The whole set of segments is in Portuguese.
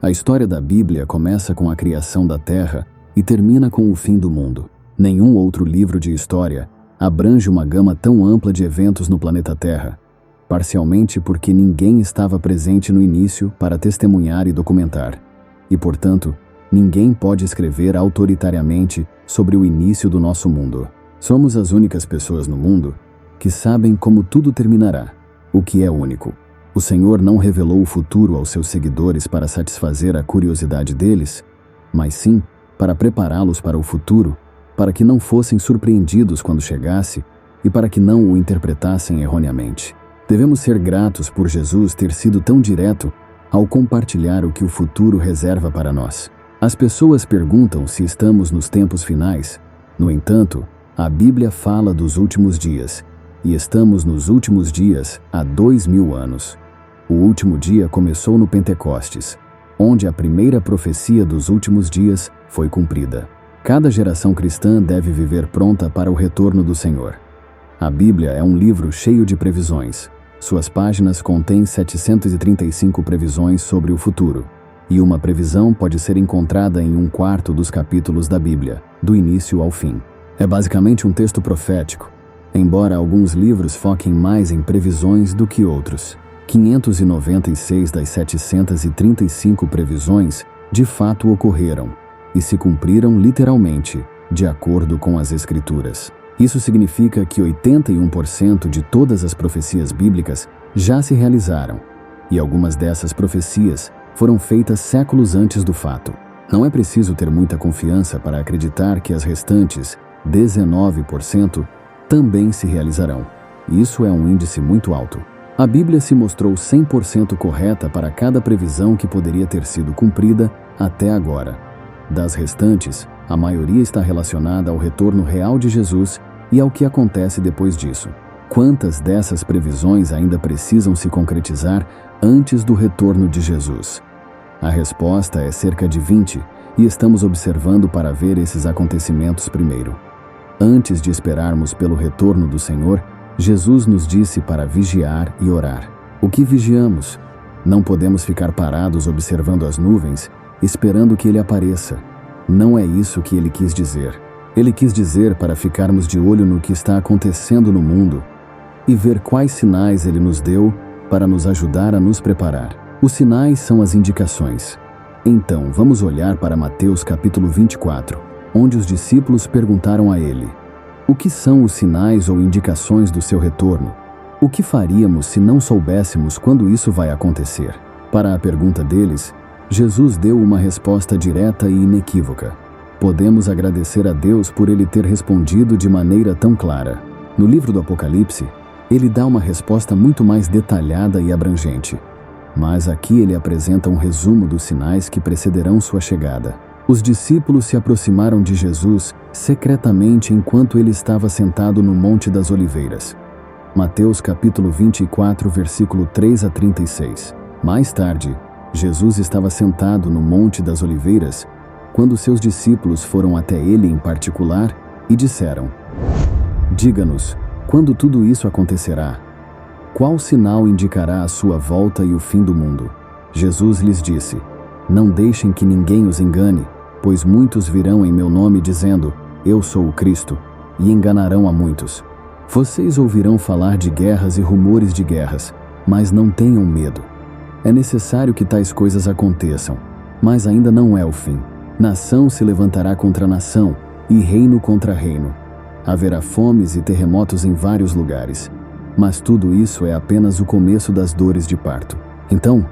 A história da Bíblia começa com a criação da Terra e termina com o fim do mundo. Nenhum outro livro de história abrange uma gama tão ampla de eventos no planeta Terra, parcialmente porque ninguém estava presente no início para testemunhar e documentar. E, portanto, ninguém pode escrever autoritariamente sobre o início do nosso mundo. Somos as únicas pessoas no mundo que sabem como tudo terminará, o que é único. O Senhor não revelou o futuro aos seus seguidores para satisfazer a curiosidade deles, mas sim para prepará-los para o futuro, para que não fossem surpreendidos quando chegasse e para que não o interpretassem erroneamente. Devemos ser gratos por Jesus ter sido tão direto ao compartilhar o que o futuro reserva para nós. As pessoas perguntam se estamos nos tempos finais. No entanto, a Bíblia fala dos últimos dias, e estamos nos últimos dias há 2000 anos. O último dia começou no Pentecostes, onde a primeira profecia dos últimos dias foi cumprida. Cada geração cristã deve viver pronta para o retorno do Senhor. A Bíblia é um livro cheio de previsões. Suas páginas contêm 735 previsões sobre o futuro, e uma previsão pode ser encontrada em 1/4 dos capítulos da Bíblia, do início ao fim. É basicamente um texto profético, embora alguns livros foquem mais em previsões do que outros. 596 das 735 previsões de fato ocorreram e se cumpriram literalmente, de acordo com as Escrituras. Isso significa que 81% de todas as profecias bíblicas já se realizaram, e algumas dessas profecias foram feitas séculos antes do fato. Não é preciso ter muita confiança para acreditar que as restantes 19% também se realizarão. Isso é um índice muito alto. A Bíblia se mostrou 100% correta para cada previsão que poderia ter sido cumprida até agora. Das restantes, a maioria está relacionada ao retorno real de Jesus e ao que acontece depois disso. Quantas dessas previsões ainda precisam se concretizar antes do retorno de Jesus? A resposta é cerca de 20, e estamos observando para ver esses acontecimentos primeiro. Antes de esperarmos pelo retorno do Senhor, Jesus nos disse para vigiar e orar. O que vigiamos? Não podemos ficar parados observando as nuvens, esperando que Ele apareça. Não é isso que Ele quis dizer. Ele quis dizer para ficarmos de olho no que está acontecendo no mundo e ver quais sinais Ele nos deu para nos ajudar a nos preparar. Os sinais são as indicações. Então, vamos olhar para Mateus capítulo 24, onde os discípulos perguntaram a Ele: o que são os sinais ou indicações do seu retorno? O que faríamos se não soubéssemos quando isso vai acontecer? Para a pergunta deles, Jesus deu uma resposta direta e inequívoca. Podemos agradecer a Deus por Ele ter respondido de maneira tão clara. No livro do Apocalipse, Ele dá uma resposta muito mais detalhada e abrangente. Mas aqui Ele apresenta um resumo dos sinais que precederão sua chegada. Os discípulos se aproximaram de Jesus secretamente enquanto Ele estava sentado no Monte das Oliveiras. Mateus capítulo 24, versículo 3 a 36. Mais tarde, Jesus estava sentado no Monte das Oliveiras quando seus discípulos foram até Ele em particular e disseram: diga-nos, quando tudo isso acontecerá? Qual sinal indicará a sua volta e o fim do mundo? Jesus lhes disse: não deixem que ninguém os engane, pois muitos virão em meu nome dizendo: eu sou o Cristo, e enganarão a muitos. Vocês ouvirão falar de guerras e rumores de guerras, mas não tenham medo. É necessário que tais coisas aconteçam, mas ainda não é o fim. Nação se levantará contra nação, e reino contra reino. Haverá fomes e terremotos em vários lugares, mas tudo isso é apenas o começo das dores de parto. Então,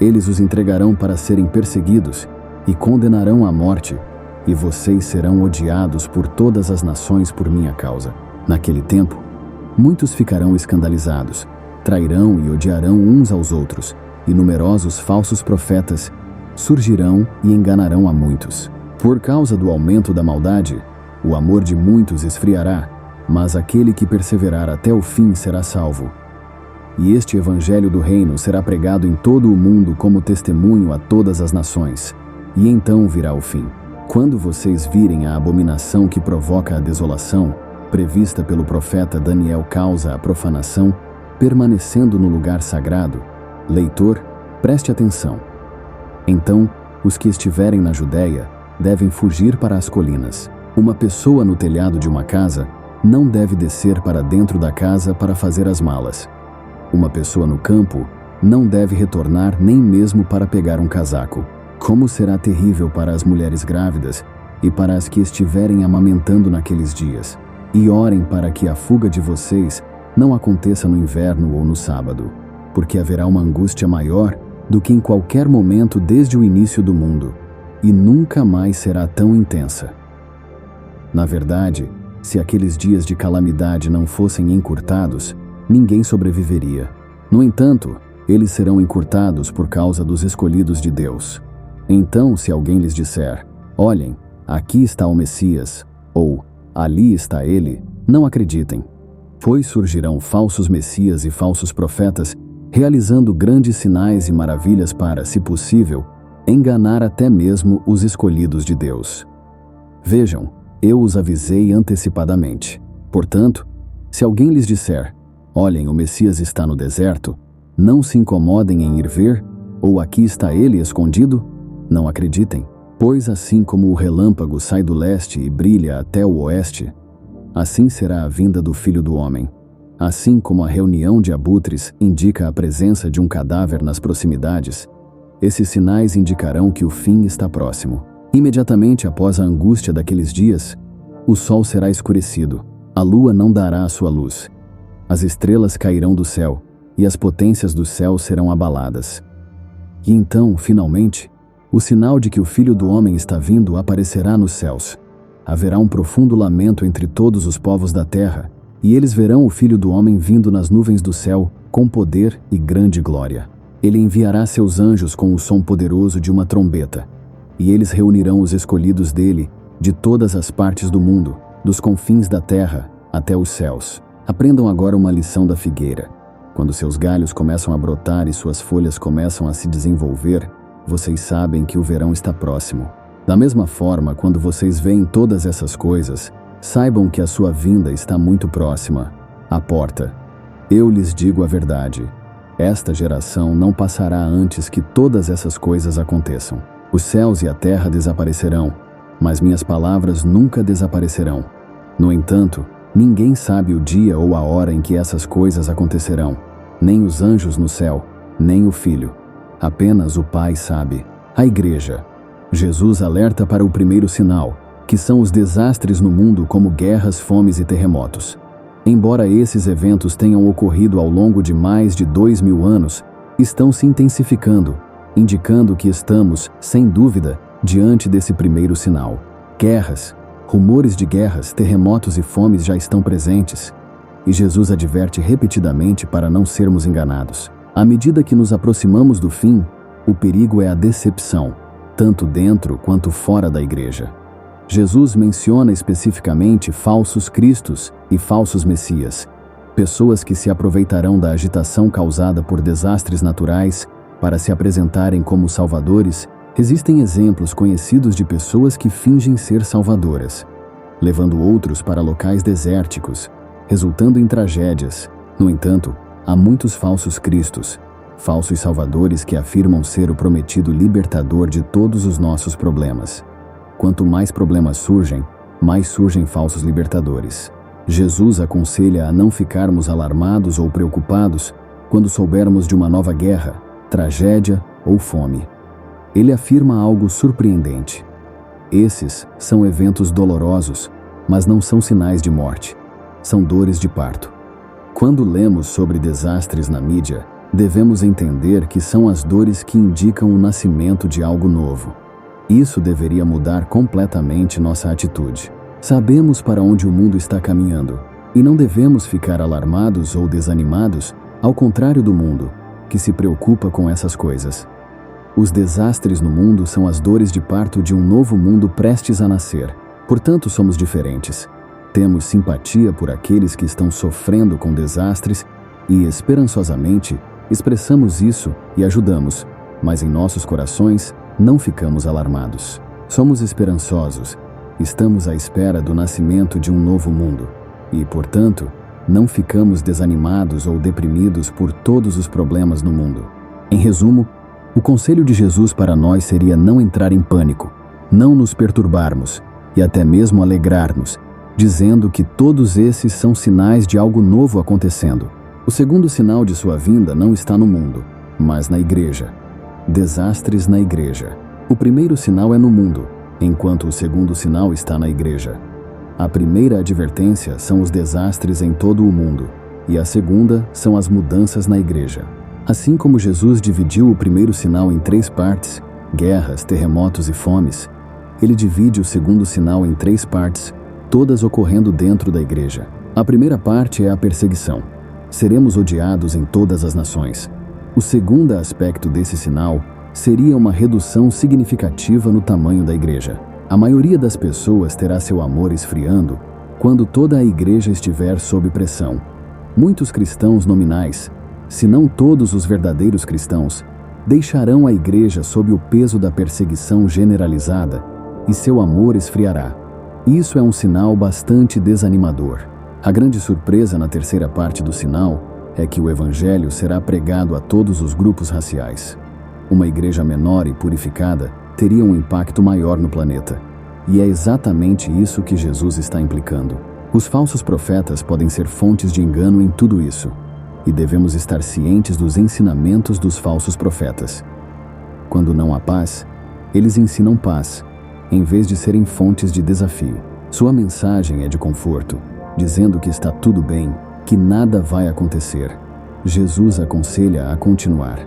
eles os entregarão para serem perseguidos e condenarão à morte, e vocês serão odiados por todas as nações por minha causa. Naquele tempo, muitos ficarão escandalizados, trairão e odiarão uns aos outros, e numerosos falsos profetas surgirão e enganarão a muitos. Por causa do aumento da maldade, o amor de muitos esfriará, mas aquele que perseverar até o fim será salvo. E este evangelho do reino será pregado em todo o mundo como testemunho a todas as nações, e então virá o fim. Quando vocês virem a abominação que provoca a desolação, prevista pelo profeta Daniel causa a profanação, permanecendo no lugar sagrado, leitor, preste atenção. Então, os que estiverem na Judéia devem fugir para as colinas. Uma pessoa no telhado de uma casa não deve descer para dentro da casa para fazer as malas. Uma pessoa no campo não deve retornar nem mesmo para pegar um casaco. Como será terrível para as mulheres grávidas e para as que estiverem amamentando naqueles dias. E orem para que a fuga de vocês não aconteça no inverno ou no sábado, porque haverá uma angústia maior do que em qualquer momento desde o início do mundo, e nunca mais será tão intensa. Na verdade, se aqueles dias de calamidade não fossem encurtados, ninguém sobreviveria. No entanto, eles serão encurtados por causa dos escolhidos de Deus. Então, se alguém lhes disser, olhem, aqui está o Messias, ou ali está ele, não acreditem. Pois surgirão falsos messias e falsos profetas, realizando grandes sinais e maravilhas para, se possível, enganar até mesmo os escolhidos de Deus. Vejam, eu os avisei antecipadamente. Portanto, se alguém lhes disser, olhem, o Messias está no deserto, não se incomodem em ir ver, ou aqui está ele escondido, não acreditem. Pois assim como o relâmpago sai do leste e brilha até o oeste, assim será a vinda do Filho do Homem. Assim como a reunião de abutres indica a presença de um cadáver nas proximidades, esses sinais indicarão que o fim está próximo. Imediatamente após a angústia daqueles dias, o sol será escurecido, a lua não dará a sua luz, as estrelas cairão do céu e as potências do céu serão abaladas. E então, finalmente, o sinal de que o Filho do Homem está vindo aparecerá nos céus. Haverá um profundo lamento entre todos os povos da terra, e eles verão o Filho do Homem vindo nas nuvens do céu, com poder e grande glória. Ele enviará seus anjos com o som poderoso de uma trombeta, e eles reunirão os escolhidos dele, de todas as partes do mundo, dos confins da terra até os céus. Aprendam agora uma lição da figueira. Quando seus galhos começam a brotar e suas folhas começam a se desenvolver, vocês sabem que o verão está próximo. Da mesma forma, quando vocês veem todas essas coisas, saibam que a sua vinda está muito próxima, à porta. Eu lhes digo a verdade. Esta geração não passará antes que todas essas coisas aconteçam. Os céus e a terra desaparecerão, mas minhas palavras nunca desaparecerão. No entanto, ninguém sabe o dia ou a hora em que essas coisas acontecerão, nem os anjos no céu, nem o Filho. Apenas o Pai sabe. A Igreja. Jesus alerta para o primeiro sinal, que são os desastres no mundo como guerras, fomes e terremotos. Embora esses eventos tenham ocorrido ao longo de mais de 2000 anos, estão se intensificando, indicando que estamos, sem dúvida, diante desse primeiro sinal. Guerras, rumores de guerras, terremotos e fomes já estão presentes, e Jesus adverte repetidamente para não sermos enganados. À medida que nos aproximamos do fim, o perigo é a decepção, tanto dentro quanto fora da igreja. Jesus menciona especificamente falsos cristos e falsos messias, pessoas que se aproveitarão da agitação causada por desastres naturais para se apresentarem como salvadores. Existem exemplos conhecidos de pessoas que fingem ser salvadoras, levando outros para locais desérticos, resultando em tragédias. No entanto, há muitos falsos cristos, falsos salvadores que afirmam ser o prometido libertador de todos os nossos problemas. Quanto mais problemas surgem, mais surgem falsos libertadores. Jesus aconselha a não ficarmos alarmados ou preocupados quando soubermos de uma nova guerra, tragédia ou fome. Ele afirma algo surpreendente. Esses são eventos dolorosos, mas não são sinais de morte. São dores de parto. Quando lemos sobre desastres na mídia, devemos entender que são as dores que indicam o nascimento de algo novo. Isso deveria mudar completamente nossa atitude. Sabemos para onde o mundo está caminhando, e não devemos ficar alarmados ou desanimados, ao contrário do mundo, que se preocupa com essas coisas. Os desastres no mundo são as dores de parto de um novo mundo prestes a nascer. Portanto, somos diferentes. Temos simpatia por aqueles que estão sofrendo com desastres e, esperançosamente, expressamos isso e ajudamos, mas em nossos corações não ficamos alarmados. Somos esperançosos, estamos à espera do nascimento de um novo mundo e, portanto, não ficamos desanimados ou deprimidos por todos os problemas no mundo. Em resumo, O conselho de Jesus para nós seria não entrar em pânico, não nos perturbarmos e até mesmo alegrar-nos, dizendo que todos esses são sinais de algo novo acontecendo. O segundo sinal de sua vinda não está no mundo, mas na igreja. Desastres na igreja. O primeiro sinal é no mundo, enquanto o segundo sinal está na igreja. A primeira advertência são os desastres em todo o mundo, e a segunda são as mudanças na igreja. Assim como Jesus dividiu o primeiro sinal em 3 partes, guerras, terremotos e fomes, ele divide o segundo sinal em 3 partes, todas ocorrendo dentro da igreja. A primeira parte é a perseguição. Seremos odiados em todas as nações. O segundo aspecto desse sinal seria uma redução significativa no tamanho da igreja. A maioria das pessoas terá seu amor esfriando quando toda a igreja estiver sob pressão. Muitos cristãos nominais, se não todos os verdadeiros cristãos, deixarão a igreja sob o peso da perseguição generalizada e seu amor esfriará. Isso é um sinal bastante desanimador. A grande surpresa na terceira parte do sinal é que o evangelho será pregado a todos os grupos raciais. Uma igreja menor e purificada teria um impacto maior no planeta. E é exatamente isso que Jesus está implicando. Os falsos profetas podem ser fontes de engano em tudo isso. E devemos estar cientes dos ensinamentos dos falsos profetas. Quando não há paz, eles ensinam paz, em vez de serem fontes de desafio. Sua mensagem é de conforto, dizendo que está tudo bem, que nada vai acontecer. Jesus aconselha a continuar,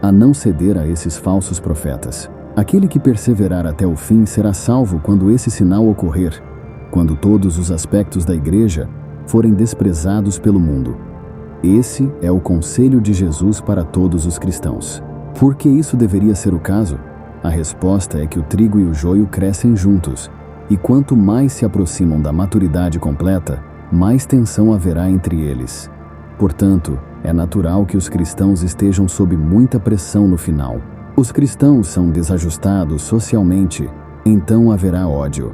a não ceder a esses falsos profetas. Aquele que perseverar até o fim será salvo quando esse sinal ocorrer, quando todos os aspectos da igreja forem desprezados pelo mundo. Esse é o conselho de Jesus para todos os cristãos. Por que isso deveria ser o caso? A resposta é que o trigo e o joio crescem juntos, e quanto mais se aproximam da maturidade completa, mais tensão haverá entre eles. Portanto, é natural que os cristãos estejam sob muita pressão no final. Os cristãos são desajustados socialmente, então haverá ódio.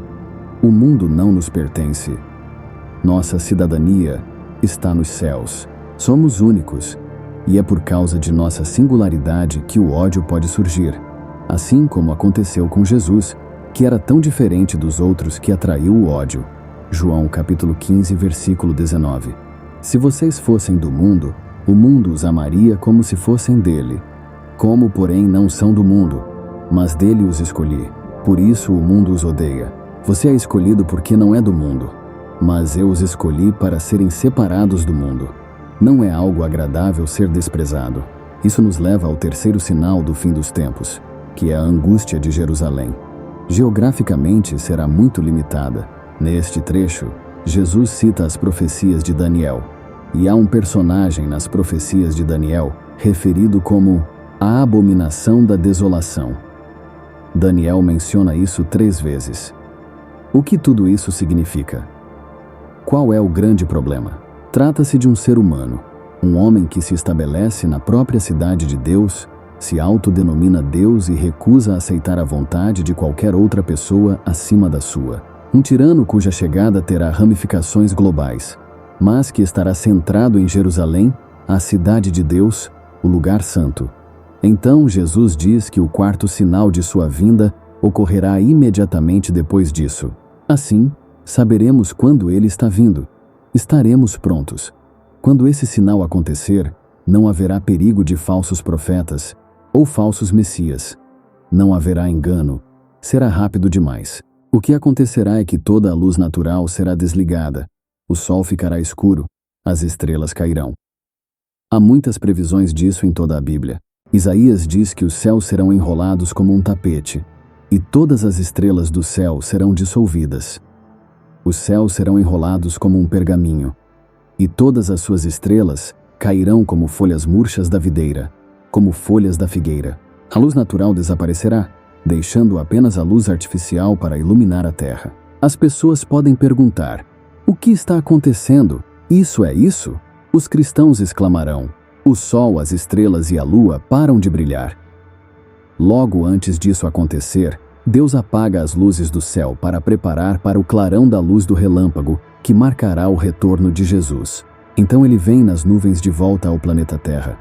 O mundo não nos pertence. Nossa cidadania está nos céus. Somos únicos, e é por causa de nossa singularidade que o ódio pode surgir, assim como aconteceu com Jesus, que era tão diferente dos outros que atraiu o ódio. João capítulo 15, versículo 19. Se vocês fossem do mundo, o mundo os amaria como se fossem dele. Como, porém, não são do mundo, mas dele os escolhi. Por isso o mundo os odeia. Você é escolhido porque não é do mundo, mas eu os escolhi para serem separados do mundo. Não é algo agradável ser desprezado. Isso nos leva ao terceiro sinal do fim dos tempos, que é a angústia de Jerusalém. Geograficamente será muito limitada. Neste trecho, Jesus cita as profecias de Daniel, e há um personagem nas profecias de Daniel referido como a abominação da desolação. Daniel menciona isso 3 vezes. O que tudo isso significa? Qual é o grande problema? Trata-se de um ser humano, um homem que se estabelece na própria cidade de Deus, se autodenomina Deus e recusa aceitar a vontade de qualquer outra pessoa acima da sua. Um tirano cuja chegada terá ramificações globais, mas que estará centrado em Jerusalém, a cidade de Deus, o lugar santo. Então Jesus diz que o quarto sinal de sua vinda ocorrerá imediatamente depois disso. Assim, saberemos quando ele está vindo. Estaremos prontos. Quando esse sinal acontecer, não haverá perigo de falsos profetas ou falsos messias. Não haverá engano. Será rápido demais. O que acontecerá é que toda a luz natural será desligada. O sol ficará escuro. As estrelas cairão. Há muitas previsões disso em toda a Bíblia. Isaías diz que os céus serão enrolados como um tapete, e todas as estrelas do céu serão dissolvidas. Os céus serão enrolados como um pergaminho, e todas as suas estrelas cairão como folhas murchas da videira, como folhas da figueira. A luz natural desaparecerá, deixando apenas a luz artificial para iluminar a terra. As pessoas podem perguntar: o que está acontecendo? Isso é isso? Os cristãos exclamarão: o sol, as estrelas e a lua param de brilhar. Logo antes disso acontecer, Deus apaga as luzes do céu para preparar para o clarão da luz do relâmpago, que marcará o retorno de Jesus. Então ele vem nas nuvens de volta ao planeta Terra,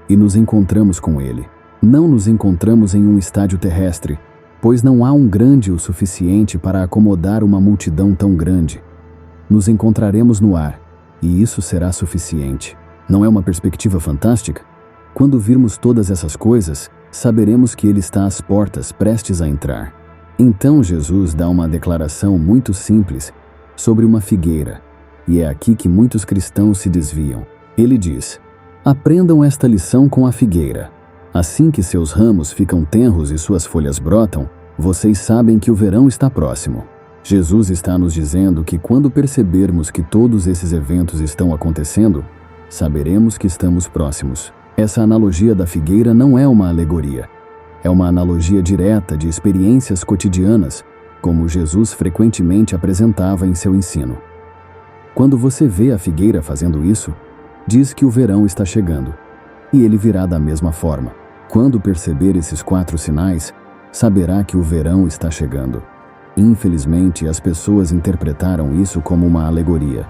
e nos encontramos com ele. Não nos encontramos em um estádio terrestre, pois não há um grande o suficiente para acomodar uma multidão tão grande. Nos encontraremos no ar, e isso será suficiente. Não é uma perspectiva fantástica? Quando virmos todas essas coisas, saberemos que Ele está às portas, prestes a entrar. Então Jesus dá uma declaração muito simples sobre uma figueira, e é aqui que muitos cristãos se desviam. Ele diz: aprendam esta lição com a figueira. Assim que seus ramos ficam tenros e suas folhas brotam, vocês sabem que o verão está próximo. Jesus está nos dizendo que quando percebermos que todos esses eventos estão acontecendo, saberemos que estamos próximos. Essa analogia da figueira não é uma alegoria. É uma analogia direta de experiências cotidianas, como Jesus frequentemente apresentava em seu ensino. Quando você vê a figueira fazendo isso, diz que o verão está chegando, e ele virá da mesma forma. Quando perceber esses 4 sinais, saberá que o verão está chegando. Infelizmente, as pessoas interpretaram isso como uma alegoria.